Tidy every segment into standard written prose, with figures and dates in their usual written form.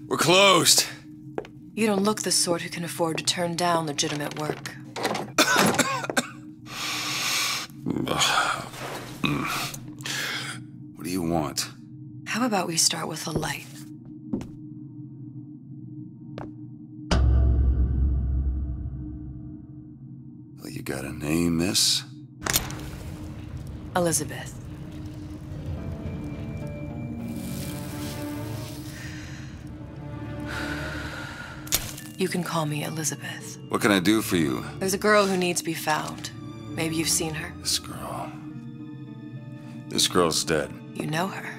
We're closed. You don't look the sort who can afford to turn down legitimate work. What do you want? How about we start with a light? Well, you got a name, miss? Elizabeth. You can call me Elizabeth. What can I do for you? There's a girl who needs to be found. Maybe you've seen her. This girl. This girl's dead. You know her.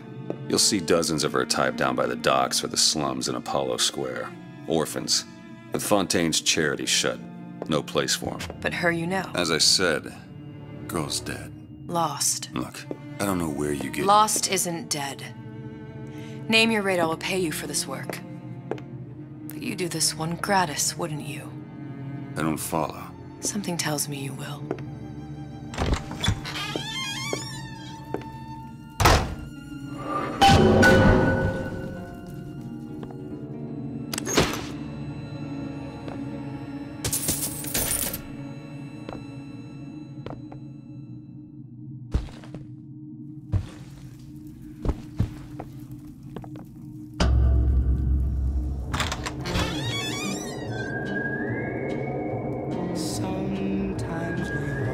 You'll see dozens of her tied down by the docks or the slums in Apollo Square. Orphans. With Fontaine's charity shut. No place for them. But her you know. As I said, girl's dead. Lost. Look, I don't know where you get... Lost isn't dead. Name your rate, I will pay you for this work. But you do this one gratis, wouldn't you? I don't follow. Something tells me you will.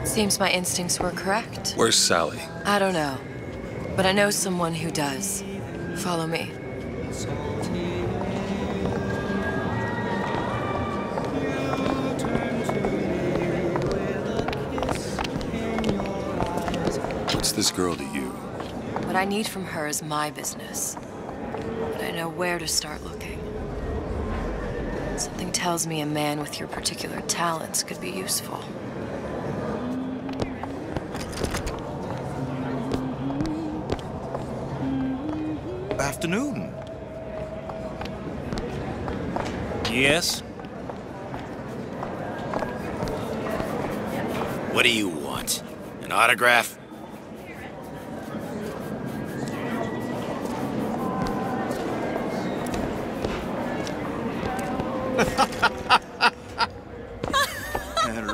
Seems my instincts were correct. Where's Sally? I don't know, but I know someone who does. Follow me. What's this girl to you? What I need from her is my business. But I know where to start looking. Something tells me a man with your particular talents could be useful. Afternoon. Yes? What do you want? An autograph?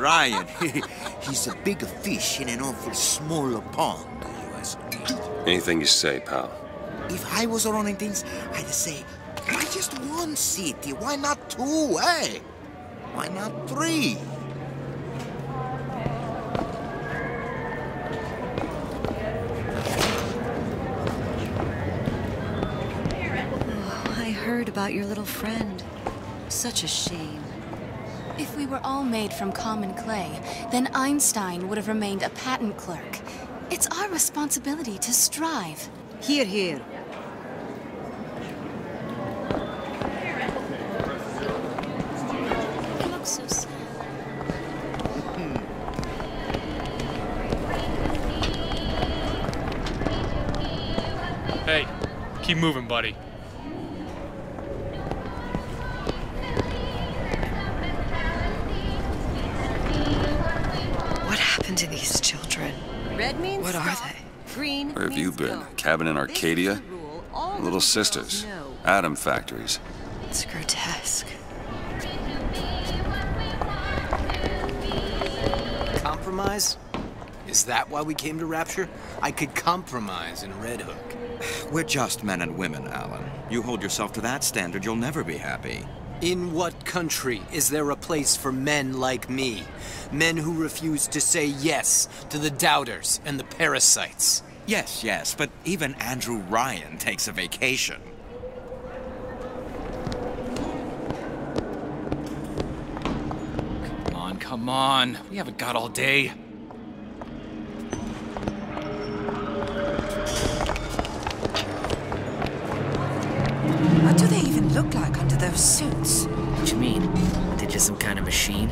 Ryan, he's a bigger fish in an awful smaller pond, you ask me. Anything you say, pal. If I was running things, I'd say, why just one city? Why not two, eh? Why not three? Oh, I heard about your little friend. Such a shame. If we were all made from common clay, then Einstein would have remained a patent clerk. It's our responsibility to strive. Here, here. You look so sad. Hey, keep moving, buddy. What happened to these children? Red means What are stop, they? green Where have you means been? go. Cabin in This Arcadia? is the rule. All Little girls sisters. know. Atom factories. It's grotesque. Compromise? Is that why we came to Rapture? I could compromise in Red Hook. We're just men and women, Alan. You hold yourself to that standard, you'll never be happy. In what country is there a place for men like me? Men who refuse to say yes to the doubters and the parasites. Yes, yes, but even Andrew Ryan takes a vacation. Come on. We haven't got all day. What do they even look like under those suits? What you mean? They're just some kind of machine?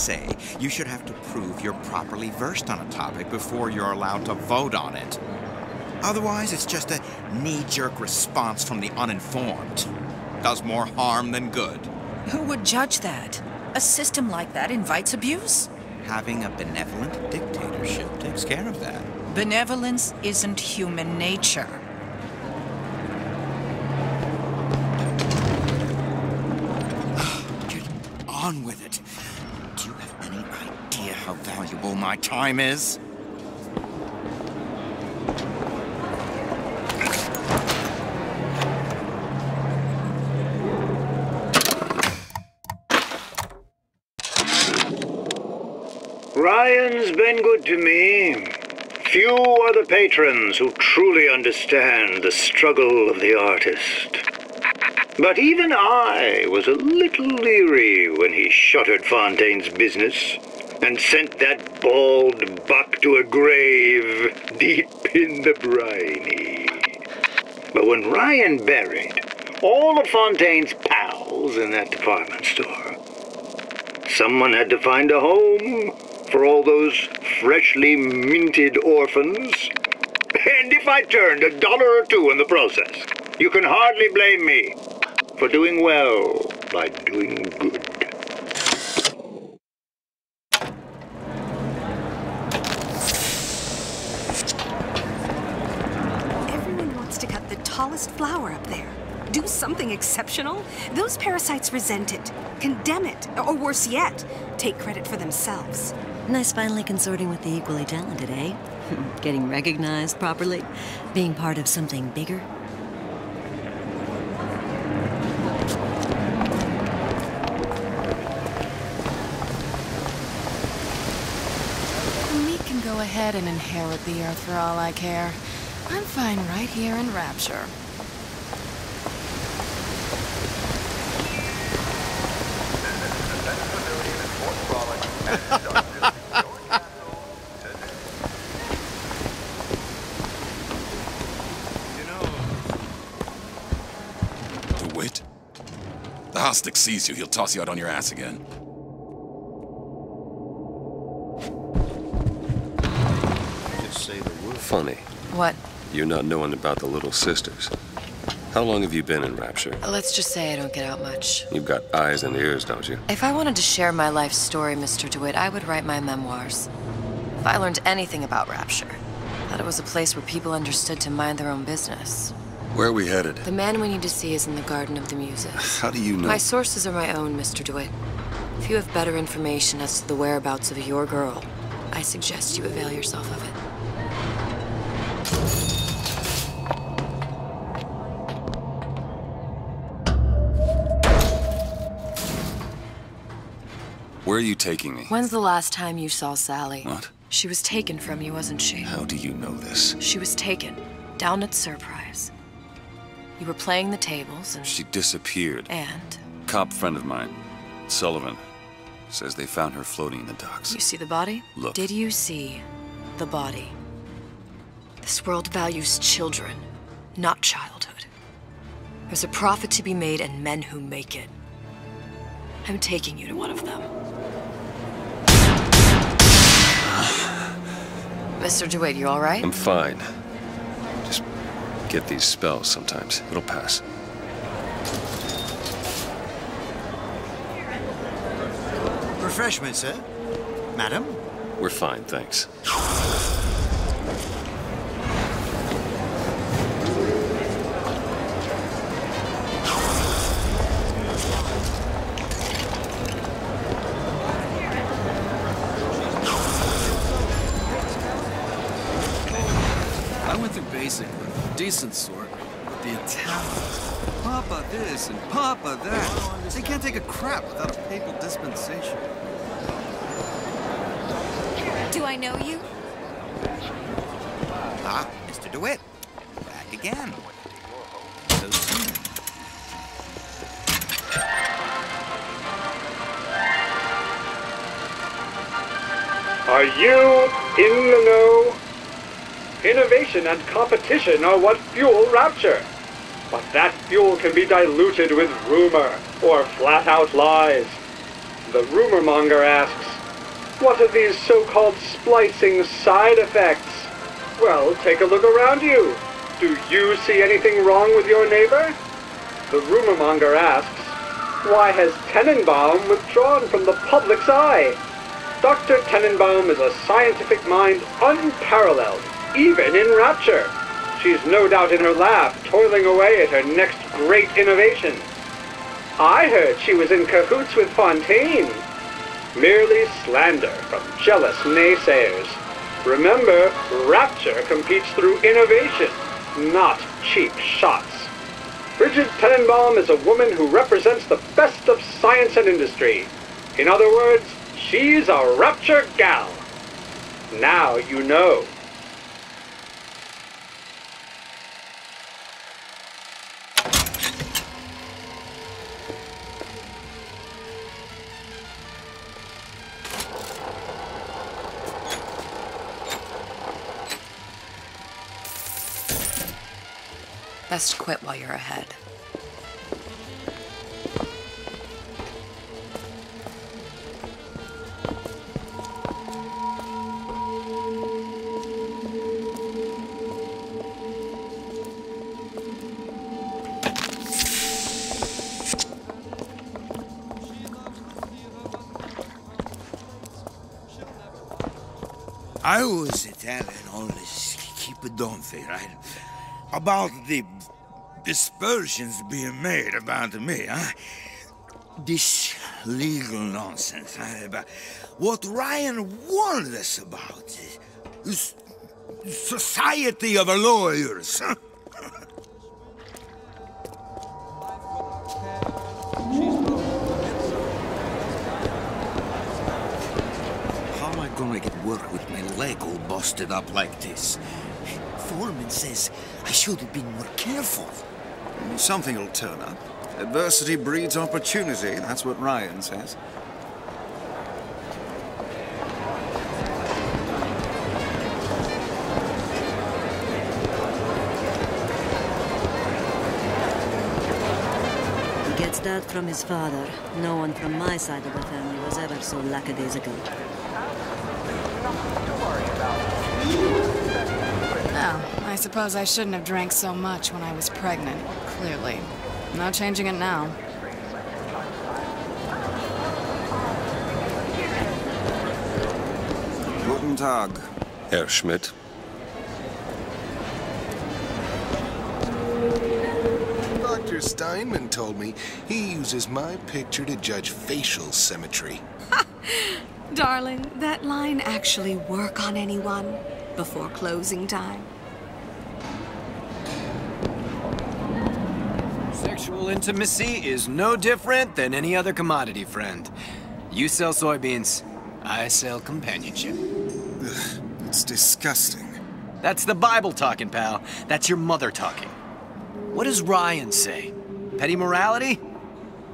say you should have to prove you're properly versed on a topic before you're allowed to vote on it. Otherwise, it's just a knee-jerk response from the uninformed. Does more harm than good. Who would judge that? A system like that invites abuse. Having a benevolent dictatorship takes care of that. Benevolence isn't human nature. Get on with it. Do you have any idea how valuable my time is? Ryan's been good to me. Few are the patrons who truly understand the struggle of the artist. But even I was a little leery when he shuttered Fontaine's business and sent that bald buck to a grave deep in the briny. But when Ryan buried all of Fontaine's pals in that department store, someone had to find a home for all those freshly minted orphans. And if I turned $1 or $2 in the process, you can hardly blame me for doing well by doing good. Everyone wants to cut the tallest flower up there. Do something exceptional. Those parasites resent it, condemn it, or worse yet, take credit for themselves. Nice finally consorting with the equally talented, eh? Getting recognized properly? Being part of something bigger? The meat can go ahead and inherit the earth for all I care. I'm fine right here in Rapture. The Hostic sees you, he'll toss you out on your ass again. Just say the word. Funny. What? You not knowing about the Little Sisters. How long have you been in Rapture? Let's just say I don't get out much. You've got eyes and ears, don't you? If I wanted to share my life story, Mr. DeWitt, I would write my memoirs. If I learned anything about Rapture, that it was a place where people understood to mind their own business. Where are we headed? The man we need to see is in the Garden of the Muses. How do you know? My sources are my own, Mr. DeWitt. If you have better information as to the whereabouts of your girl, I suggest you avail yourself of it. Where are you taking me? When's the last time you saw Sally? What? She was taken from you, wasn't she? How do you know this? She was taken, down at Surprise. You were playing the tables and... She disappeared. And? Cop friend of mine, Sullivan, says they found her floating in the docks. You see the body? Look. Did you see the body? This world values children, not childhood. There's a profit to be made and men who make it. I'm taking you to one of them. Mr. DeWitt, you all right? I'm fine. Just get these spells sometimes. It'll pass. Refreshment, sir? Madam? We're fine, thanks. I went through basic, decent sort, but the Italians, Papa this and Papa that. They can't take a crap without a papal dispensation. Do I know you? Ah, Mr. DeWitt. Back again. So soon. Are you in the know? Innovation and competition are what fuel Rapture. But that fuel can be diluted with rumor or flat-out lies. The rumor monger asks, What are these so-called splicing side effects? Well, take a look around you. Do you see anything wrong with your neighbor? The rumor monger asks, why has Tenenbaum withdrawn from the public's eye? Dr. Tenenbaum is a scientific mind unparalleled, even in Rapture. She's no doubt in her lab, toiling away at her next great innovation. I heard she was in cahoots with Fontaine. Merely slander from jealous naysayers. Remember, Rapture competes through innovation, not cheap shots. Bridget Tenenbaum is a woman who represents the best of science and industry. In other words, she's a Rapture gal. Now you know. Best quit while you're ahead. I was telling all this keep-a-don't-thing, right? About the aspersions being made about me, huh? This legal nonsense, huh? About what Ryan warned us about. This society of lawyers, huh? How am I gonna get work with my leg all busted up like this? Foreman says I should have been more careful. Something will turn up. Adversity breeds opportunity, that's what Ryan says. He gets that from his father. No one from my side of the family was ever so lackadaisical. Oh, I suppose I shouldn't have drank so much when I was pregnant, clearly. No changing it now. Guten Tag. Herr Schmidt. Dr. Steinman told me he uses my picture to judge facial symmetry. Darling, that line actually work on anyone before closing time? Sexual intimacy is no different than any other commodity, friend. You sell soybeans, I sell companionship. Ugh, it's disgusting. That's the Bible talking, pal. That's your mother talking. What does Ryan say? Petty morality?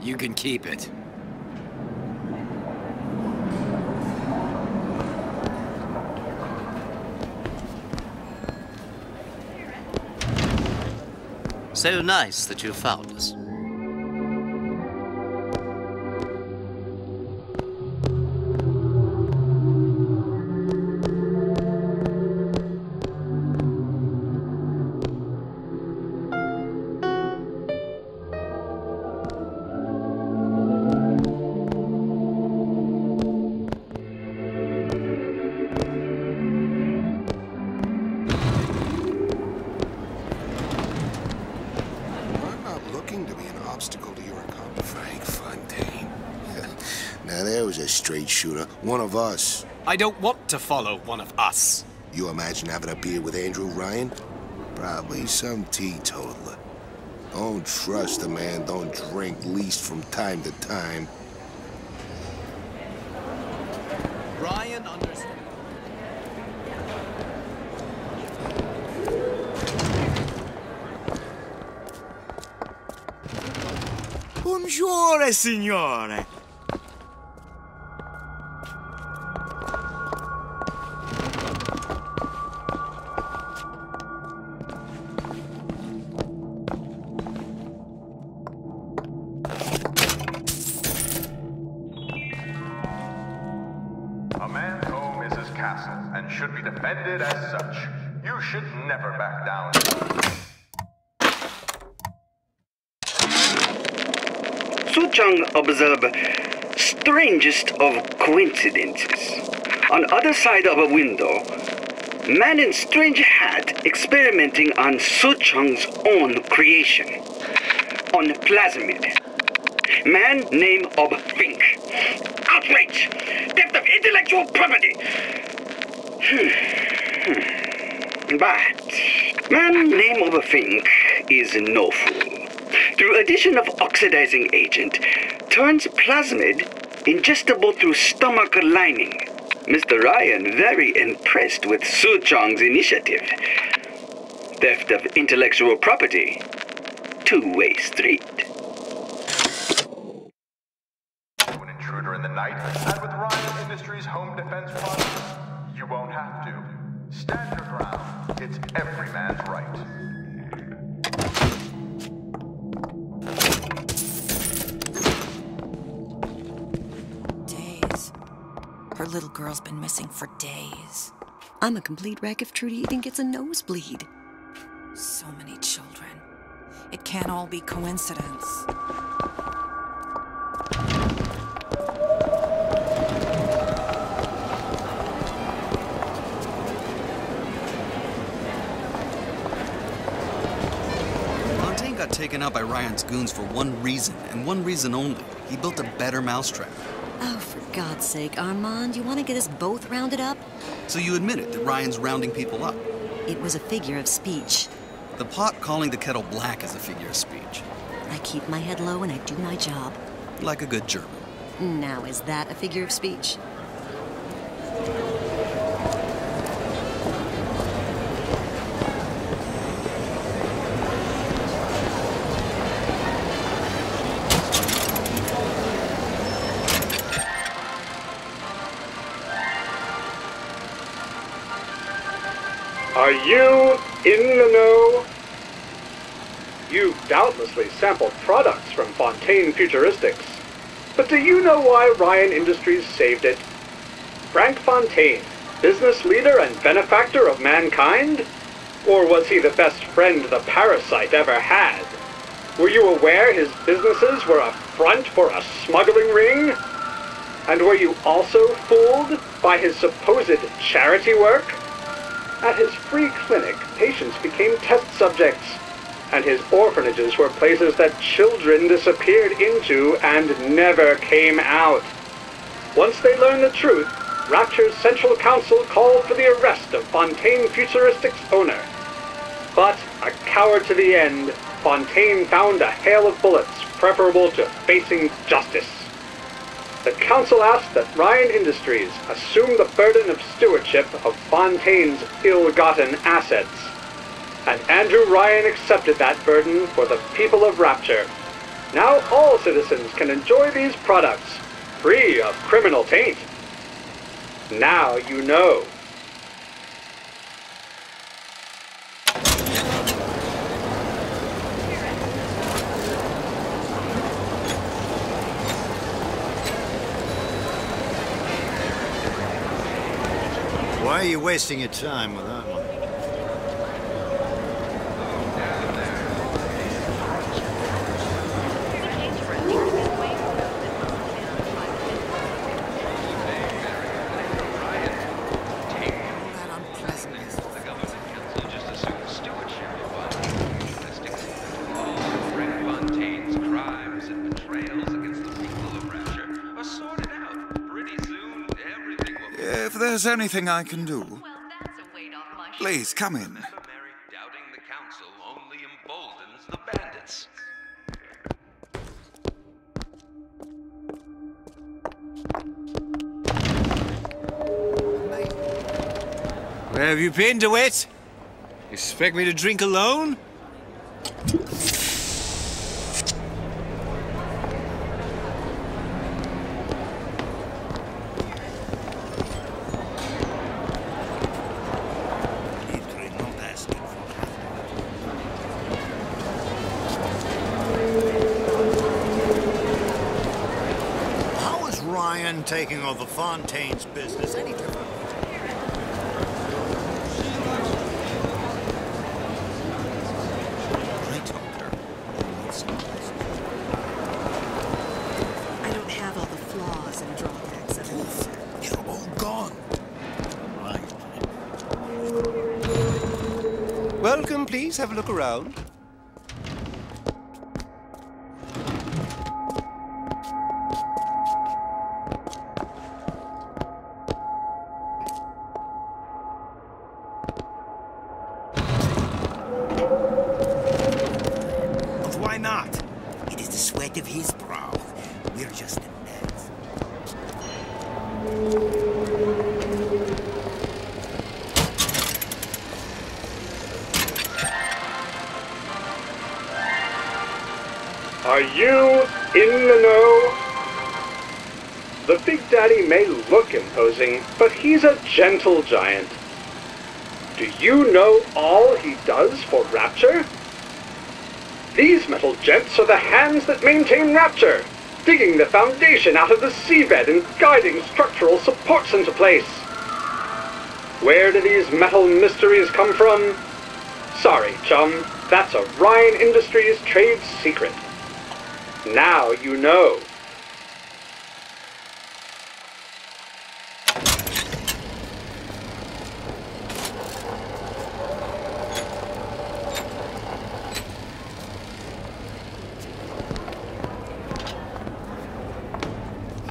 You can keep it. So nice that you found us. Straight shooter, one of us. I don't want to follow one of us. You imagine having a beer with Andrew Ryan? Probably some teetotaler. Don't trust a man, don't drink, least from time to time. Ryan understands. Buongiorno, signore. castle and should be defended as such. You should never back down. Suchong observed strangest of coincidences. On other side of a window, man in strange hat experimenting on Suchong's own creation. On plasmid. Man name of Fink. Outrage! Theft of intellectual property! But man name of Fink is no fool. Through addition of oxidizing agent, turns plasmid ingestible through stomach lining. Mr. Ryan very impressed with Suchong's initiative. Theft of intellectual property. Two-way street. An intruder in the night, and with Ryan Industries home defense products, you won't have to. Stand your ground. It's every man's right. Days. Her little girl's been missing for days. I'm a complete wreck if Trudy even gets a nosebleed. So many children. It can't all be coincidence. Fontaine got taken out by Ryan's goons for one reason, and one reason only. He built a better mousetrap. Oh, for God's sake, Armand, you want to get us both rounded up? So you admit it, that Ryan's rounding people up? It was a figure of speech. The pot calling the kettle black is a figure of speech. I keep my head low and I do my job. Like a good German. Now, is that a figure of speech? Are you in the know? You've doubtlessly sampled products from Fontaine Futuristics. But do you know why Ryan Industries saved it? Frank Fontaine, business leader and benefactor of mankind? Or was he the best friend the parasite ever had? Were you aware his businesses were a front for a smuggling ring? And were you also fooled by his supposed charity work? At his free clinic, patients became test subjects, and his orphanages were places that children disappeared into and never came out. Once they learned the truth, Rapture's Central Council called for the arrest of Fontaine Futuristics' owner. But, a coward to the end, Fontaine found a hail of bullets preferable to facing justice. The council asked that Ryan Industries assume the burden of stewardship of Fontaine's ill-gotten assets. And Andrew Ryan accepted that burden for the people of Rapture. Now all citizens can enjoy these products, free of criminal taint. Now you know. Why are you wasting your time with that one? If there's anything I can do, please come in. Doubting the council only emboldens the bandits. Where have you been, DeWitt? Expect me to drink alone? How is Ryan taking over Fontaine's business any different? please have a look around? But why not? It is the sweat of his brow. We're just the gnats. Are you in the know? The Big Daddy may look imposing, but he's a gentle giant. Do you know all he does for Rapture? These metal jets are the hands that maintain Rapture, digging the foundation out of the seabed and guiding structural supports into place. Where do these metal mysteries come from? Sorry, chum, that's a Ryan Industries trade secret. Now you know.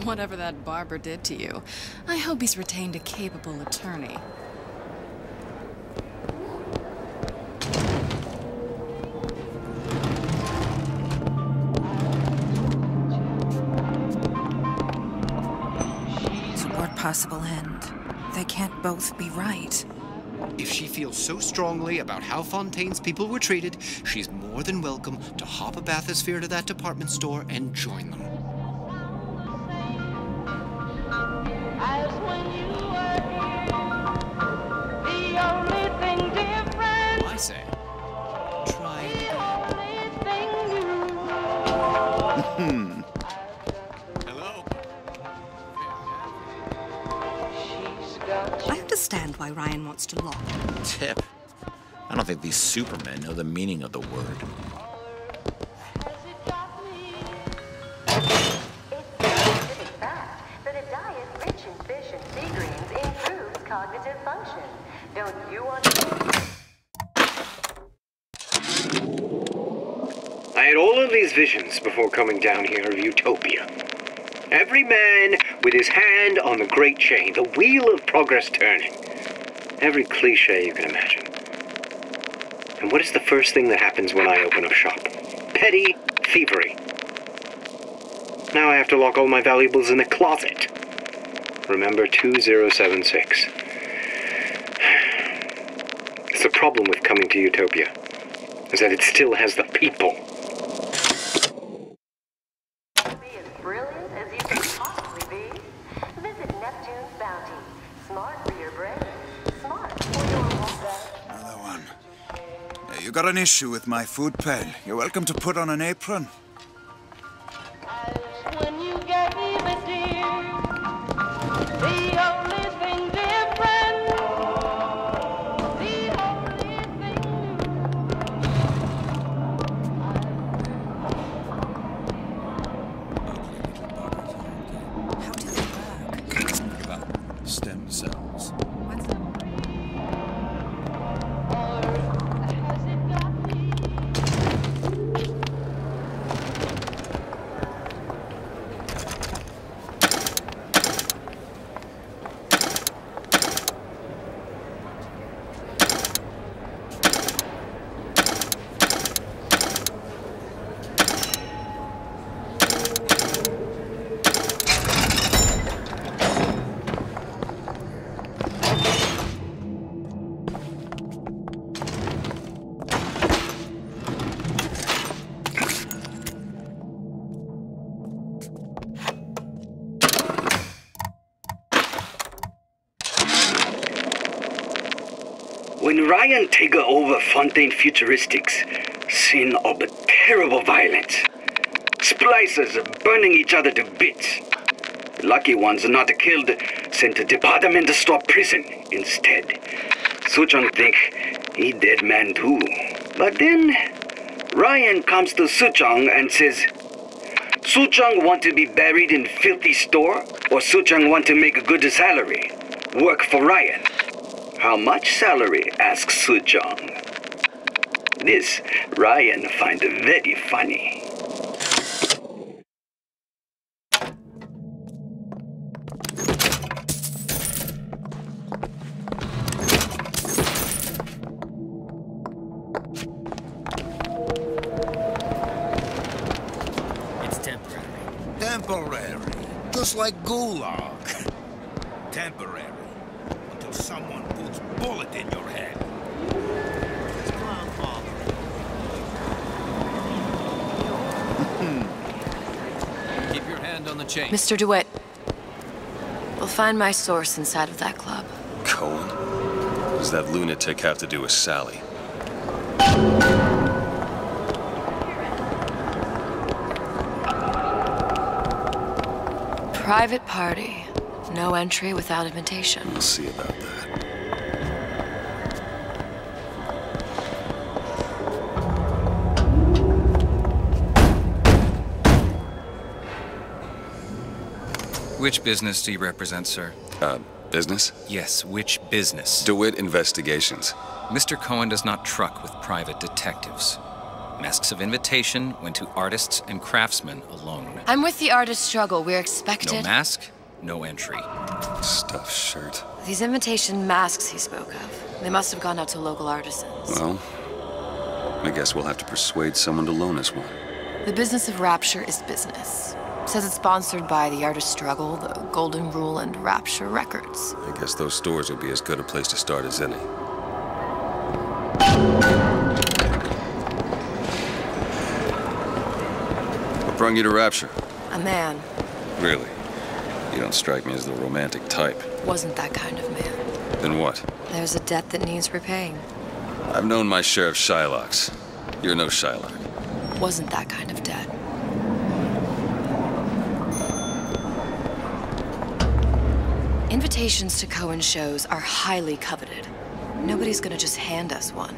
Whatever that barber did to you, I hope he's retained a capable attorney. Possible end. They can't both be right. If she feels so strongly about how Fontaine's people were treated, she's more than welcome to hop a bathysphere to that department store and join them. I say, try it again. I understand why Ryan wants to lock. Tip. I don't think these supermen know the meaning of the word. I had all of these visions before coming down here of utopia. Every man with his hand on the great chain, the wheel of progress turning. Every cliche you can imagine. And what is the first thing that happens when I open up shop? Petty thievery. Now I have to lock all my valuables in the closet. Remember 2076. It's the problem with coming to Utopia, is that it still has the people. You got an issue with my food pal. You're welcome to put on an apron. Stem cells. When Ryan take over Fontaine Futuristics, scene of terrible violence. Splicers burning each other to bits. Lucky ones not killed, sent to department store prison instead. Suchong think he dead man too. But then Ryan comes to Suchong and says, Suchong want to be buried in filthy store, or Suchong want to make a good salary, work for Ryan? How much salary? Asks Suchong. This Ryan find very funny. It's temporary. Temporary. Just like gulag. Temporary. Until someone puts a bullet in your head. Keep your hand on the chain. Mr. DeWitt, we'll find my source inside of that club. Cohen? What does that lunatic have to do with Sally? Private party. No entry without invitation. We'll see about that. Which business do you represent, sir? Business? Yes, which business? DeWitt Investigations. Mr. Cohen does not truck with private detectives. Masks of invitation went to artists and craftsmen alone. I'm with the artist struggle. We're expected. No mask, no entry. Stuffed shirt. These invitation masks he spoke of, they must have gone out to local artisans. Well, I guess we'll have to persuade someone to loan us one. The business of Rapture is business. Says it's sponsored by the Artist Struggle, the Golden Rule, and Rapture Records. I guess those stores would be as good a place to start as any. What brought you to Rapture? A man. Really? You don't strike me as the romantic type. Wasn't that kind of man. Then what? There's a debt that needs repaying. I've known my share of Shylocks. You're no Shylock. Wasn't that kind of debt. Invitations to Cohen shows are highly coveted. Nobody's gonna just hand us one.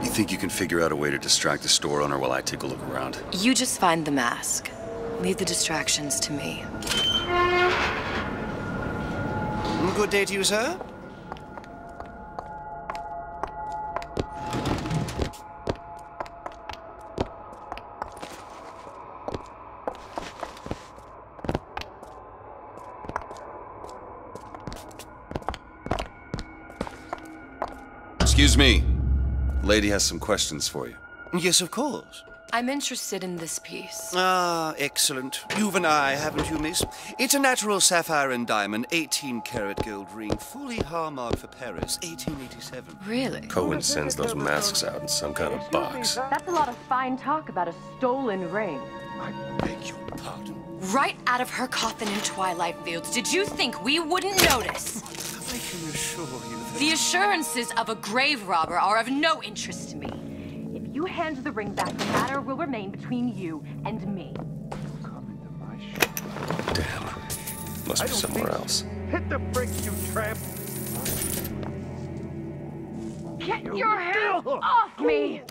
You think you can figure out a way to distract the store owner while I take a look around? You just find the mask. Leave the distractions to me. Good day to you, sir. Excuse me. Lady has some questions for you. Yes, of course. I'm interested in this piece. Ah, excellent. You've an eye, haven't you, miss? It's a natural sapphire and diamond, 18-karat gold ring, fully hallmarked for Paris, 1887. Really? Cohen sends those masks out in some kind of box. That's a lot of fine talk about a stolen ring. I beg your pardon. Right out of her coffin in Twilight Fields, did you think we wouldn't notice? I can assure you that... The assurances of a grave robber are of no interest to me. If you hand the ring back, the matter will remain between you and me. Damn. Must be somewhere else. Hit the brakes, you tramp! Get your hands off me!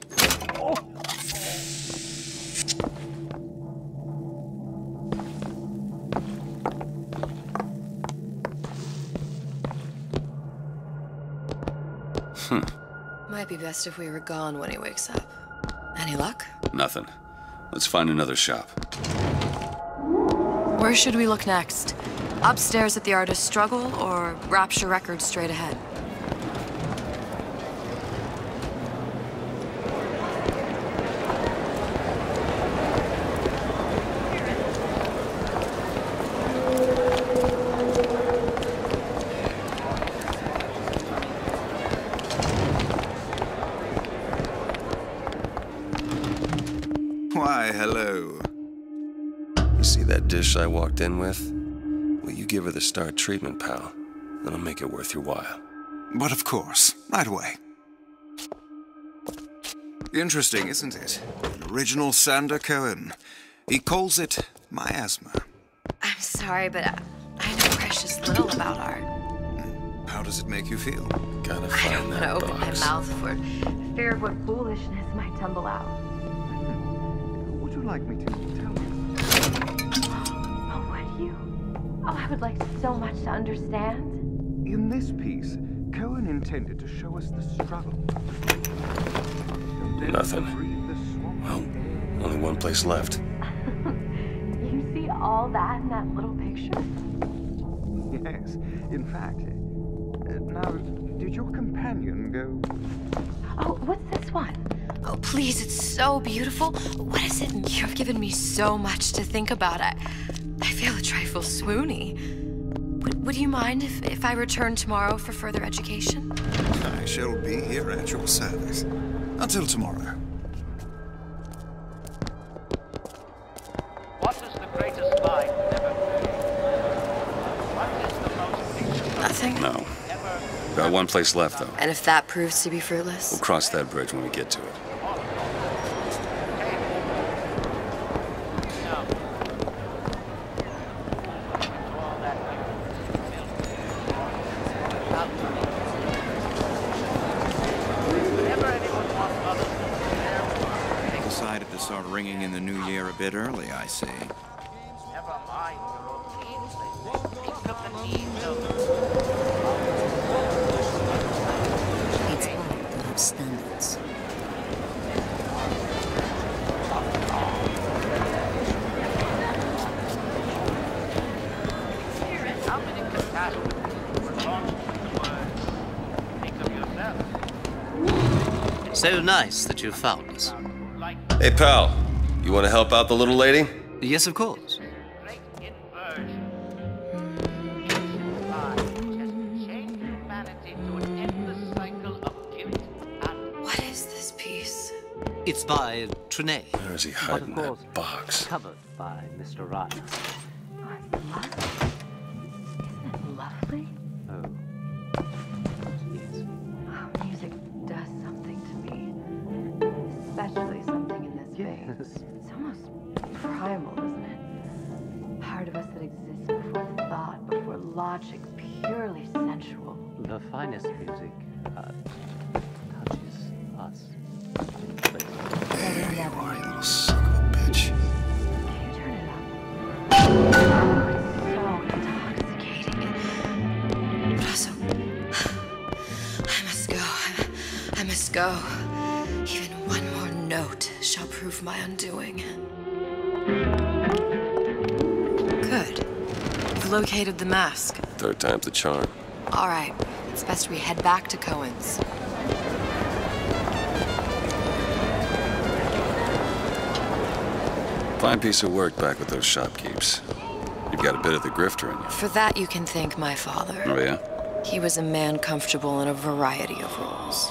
Might be best if we were gone when he wakes up. Any luck? Nothing. Let's find another shop. Where should we look next? Upstairs at the Artist Struggle, or Rapture Records straight ahead? Why, hello. You see that dish I walked in with? Will you give her the star treatment, pal? That'll make it worth your while. But of course, right away. Interesting, isn't it? An original Sander Cohen. He calls it miasma. I'm sorry, but I know precious little about art. How does it make you feel? Gotta I don't find want to that open box. my mouth for fear of what foolishness might tumble out. Would you like me to tell you? Oh, would you? Oh, I would like so much to understand. In this piece, Cohen intended to show us the struggle. Nothing. Well, only one place left. You see all that in that little picture? Yes, in fact. Now, did your companion go? Oh, what's this one? Oh, please, it's so beautiful. What is it? You've given me so much to think about. I feel a trifle swoony. Would you mind if I return tomorrow for further education? I shall be here at your service. Until tomorrow. What is the greatest mind ever created? What is the most ancient? Nothing? No. Got one place left, though. And if that proves to be fruitless? We'll cross that bridge when we get to it. Decided to start ringing in the new year a bit early, I see. Never mind your routines. Think of the needs of It's hard to have standards. how many catastrophes were launched with the words, think of yourself. So nice that you found us. Hey, pal. You want to help out the little lady? Yes, of course. What is this piece? It's by Trine. Where is he hiding that box? Covered by Mr. Ryan. Lovely? Oh. Yes. Oh, music does something to me. Especially something in this vein. It's almost primal, isn't it? Part of us that exists before thought, before logic, purely sensual. The finest music touches us. There you are, you little son of a bitch. But also, I must go. Even one more note shall prove my undoing. Good. You've located the mask. Third time's the charm. All right. It's best we head back to Cohen's. Fine piece of work back with those shopkeeps. You've got a bit of the grifter in you. For that, you can thank my father. Oh, yeah? He was a man comfortable in a variety of roles.